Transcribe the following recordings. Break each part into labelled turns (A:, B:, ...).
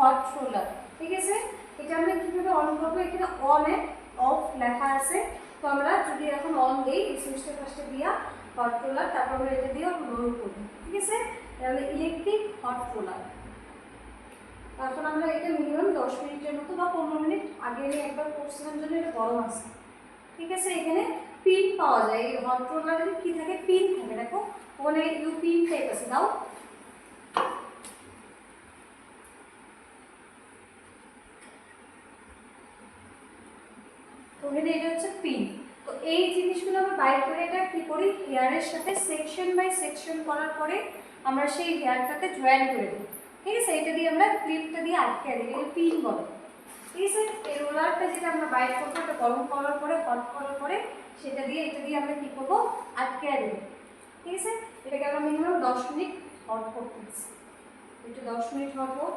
A: Hot roller, ঠিক আছে। এটা আমরা কিভাবে অন করবো, এখানে অন এন্ড অফ লেখা আছে। তো আমরা যদি এখন অন দিই, এই সুইচটা ফার্স্টে দিয়া হট রোলার, তারপর আমরা এটা দিয়ে রোল করবো, ঠিক আছে। তাহলে ইলেকট্রিক হট রোলার। এখন আমরা এটা মিনিমাম 10 মিনিটের মতো বা 15 মিনিট আগে আমি একবার করছিলাম জন্য এটা গরম আছে, ঠিক আছে। এখানে পিন পাওয়া যায়, এই হট রোলারে কি থাকে, পিন থাকে, দেখো ওখানে ইউ পিন টাইপ আছে, দাও। ওখানে এটা হচ্ছে পিন। তো এই জিনিসগুলো আমরা বাইর করে এটা কি করি, হেয়ারের সাথে সেকশন বাই সেকশন করার পরে আমরা সেই হেয়ারটাকে জয়েন করে দিই, ঠিক আছে। এটা দিয়ে আমরা ক্লিপটা দিয়ে আটকে দিই, এটা পিন বলে, ঠিক আছে। এই রোলারটা যেটা আমরা বাইর করবো, এটা গরম করার পরে হট করার পরে সেটা দিয়ে এটা দিয়ে আমরা কি করবো, আটকে দেবো, ঠিক আছে। এটাকে আমরা মিনিমাম 10 মিনিট হট করতে দিচ্ছি। এটা 10 মিনিট হট হোক।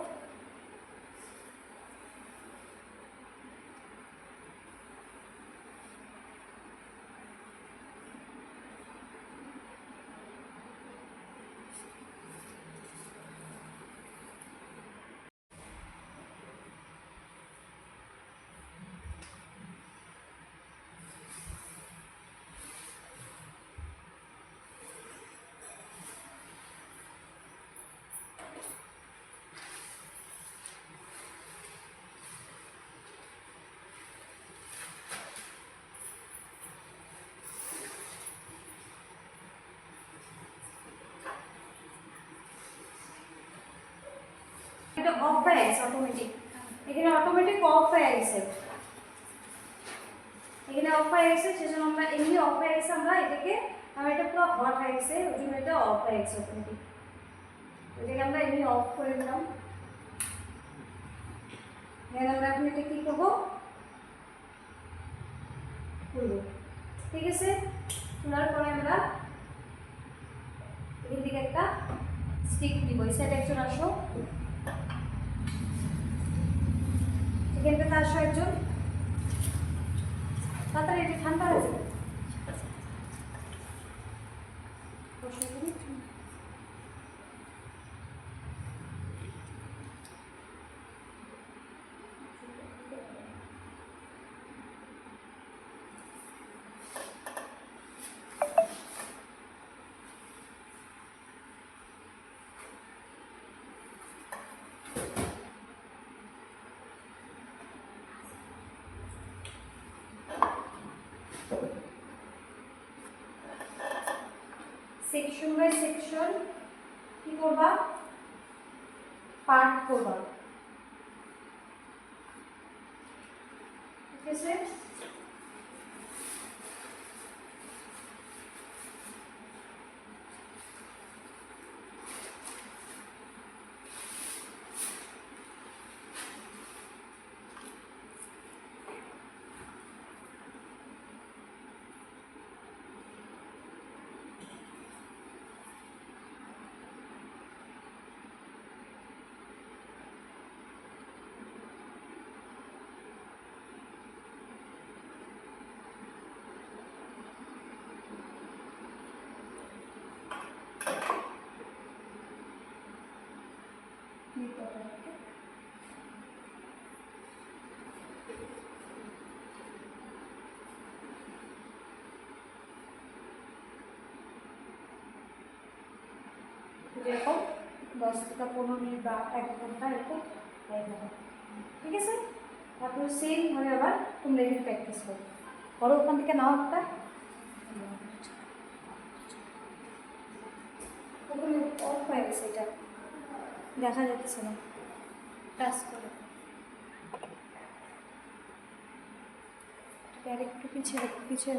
A: এটা অফ হয়ে গেছে অটোমেটিক, এখানে অটোমেটিক অফ হয়ে গেছে, এখানে অফ হয়ে গেছে। সেজন্য আমরা এমনি অফ হয়ে গেছে, আমরা এটাকে এটা পুরো হট হয়ে গেছে, ওই জন্য এটা অফ হয়ে গেছে অটোমেটিক। এটাকে আমরা এমনি অফ করে দিলাম। এখানে আমরা এখন এটা কি করবো, খুলবো, ঠিক আছে। খোলার পরে আমরা এদিকে একটা স্টিক দিব, এই সাইডে একজন আসো, এখানটাতে আসো একজন, তাড়াতাড়ি এটা ঠান্ডা হয়ে যাবে। সেকশন বাই সেকশন কি করবা, পার্ট করবা, ঠিক আছে। এরকম 10 থেকে 15 মিনিট বা 1 ঘন্টা এরকম হয়ে যাবে, ঠিক আছে। তারপর সেম ভাবে আবার তোমরা এখানে প্র্যাকটিস করো, করো ওখান থেকে নাও একটা, ওখানে অফ হয়ে গেছে, এটা দেখা যাচ্ছে না, টাচ করো, আর একটু পিছিয়ে পিছিয়ে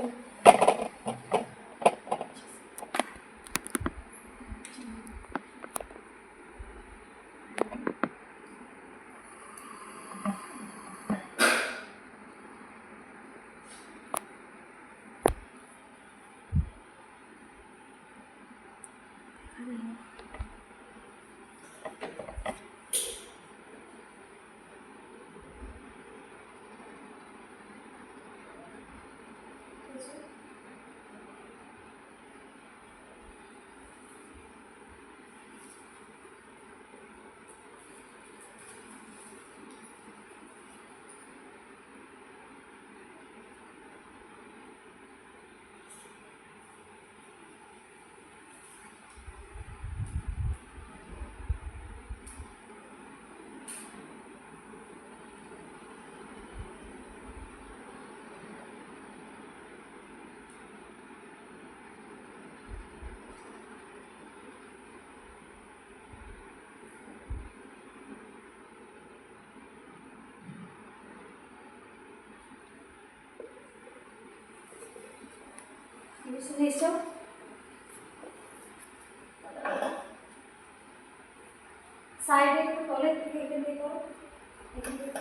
A: পিছনে এসো, সাইডে একটু তলের থেকে এখান থেকে করো, এখান থেকে।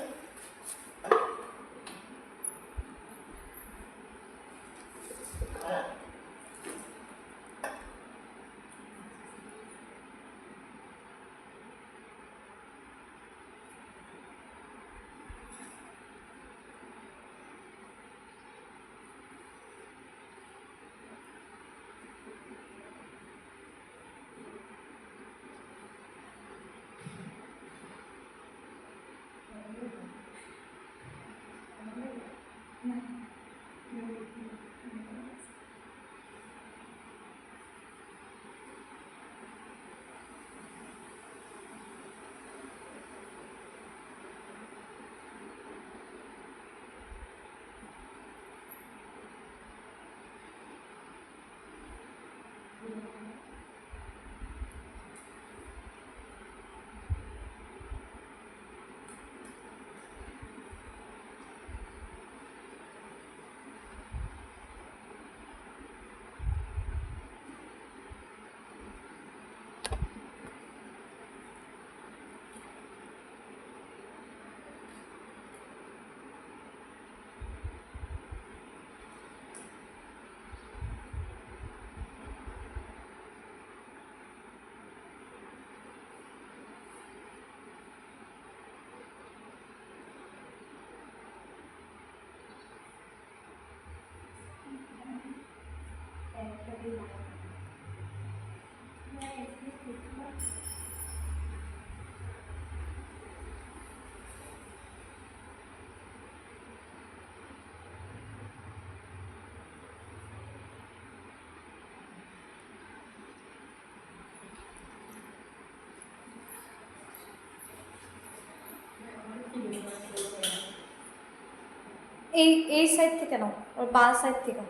A: এই সাইড থেকে নাও, ওর বা সাইড থেকে।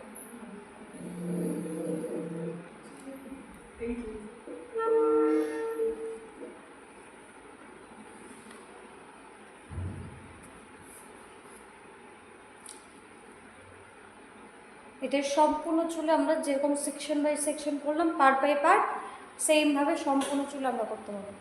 A: এটা সম্পূর্ণ চুলে আমরা যেরকম সেকশন বাই সেকশন করলাম, পার্ট বাই পার্ট, সেমভাবে সম্পূর্ণ চুলে আমরা করতে পারবো।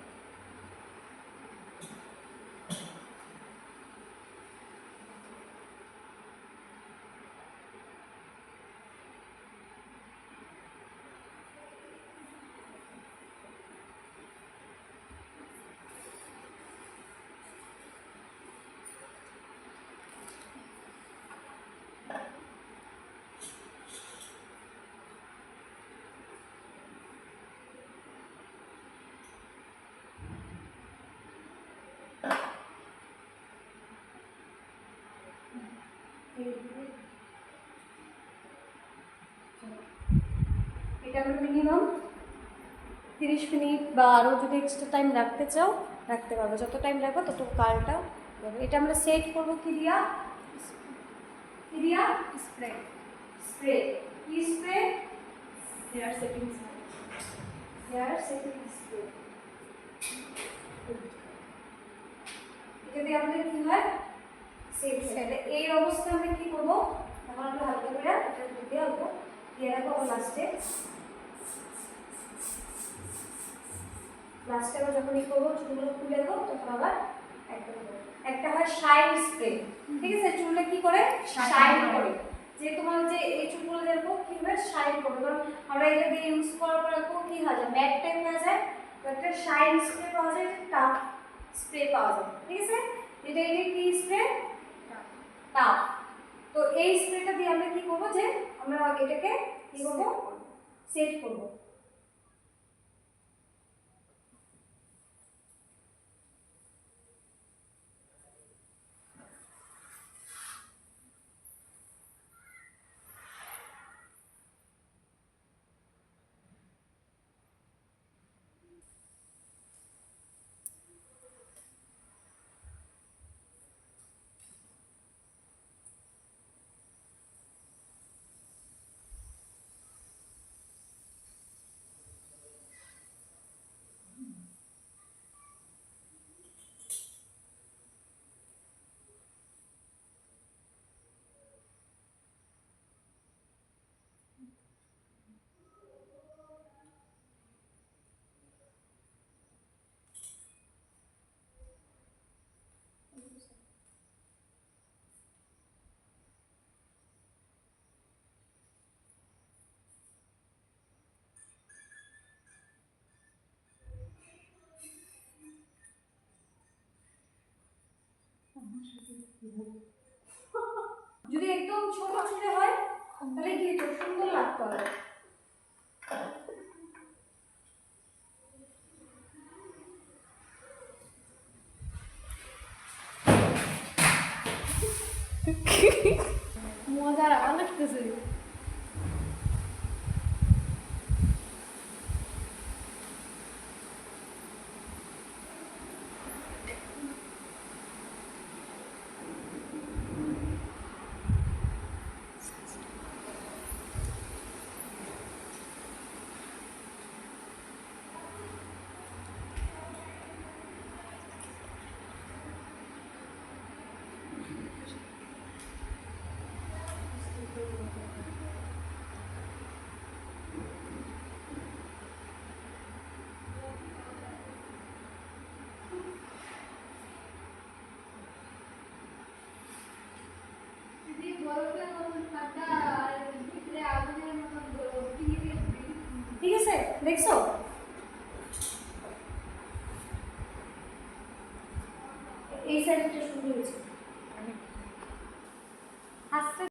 A: এটা আমরা মিনিমাম 30 মিনিট বা আরও যদি এক্সট্রা টাইম রাখতে চাও রাখতে পারবে, যত টাইম রাখবো তত কার্লটা হবে। এটা আমরা সেট করবো কি দিয়া? কি দিয়া? স্প্রে। স্প্রে কি spray? Hair setting spray. Hair setting spray. এটা দিয়ে আমাদের কি হয়? Set set. এই অবস্থায় আমরা কি করবো? এখন আমরা হালকা করে এটা দিয়ে আলবো, দিয়ে রাখবো লাস্টে। লাস্টে আবার যখন ই করবো, চুলগুলো খুলে দেবো, তখন আবার একটা হয় শাইন স্প্রে। ঠিক আছে, চুলে কি করে? শাইন করে। যে তোমার যে এই চুলগুলো দেখো কি হয়? শাইন করবে। কারণ আমরা এটা দিয়ে ইউজ করার পর কি হয় যায়? ম্যাট টাইপ হয়ে যায়। তো একটা শাইন স্প্রে পাওয়া যায়, টাফ স্প্রে পাওয়া যায়। ঠিক আছে, এটা কি স্প্রে? টাফ। তো এই স্প্রেটা দিয়ে আমরা কি করবো? যে আমরা এটাকে কি করবো? সেট করবো। যদি একদম ছোট ছোট হয় তাহলে কি হতো, সুন্দর লাগতো আরো। মজা লাগতেছে। ঠিক আছে, দেখছো এই সাইডটা সুন্দর হয়েছে। আস্তে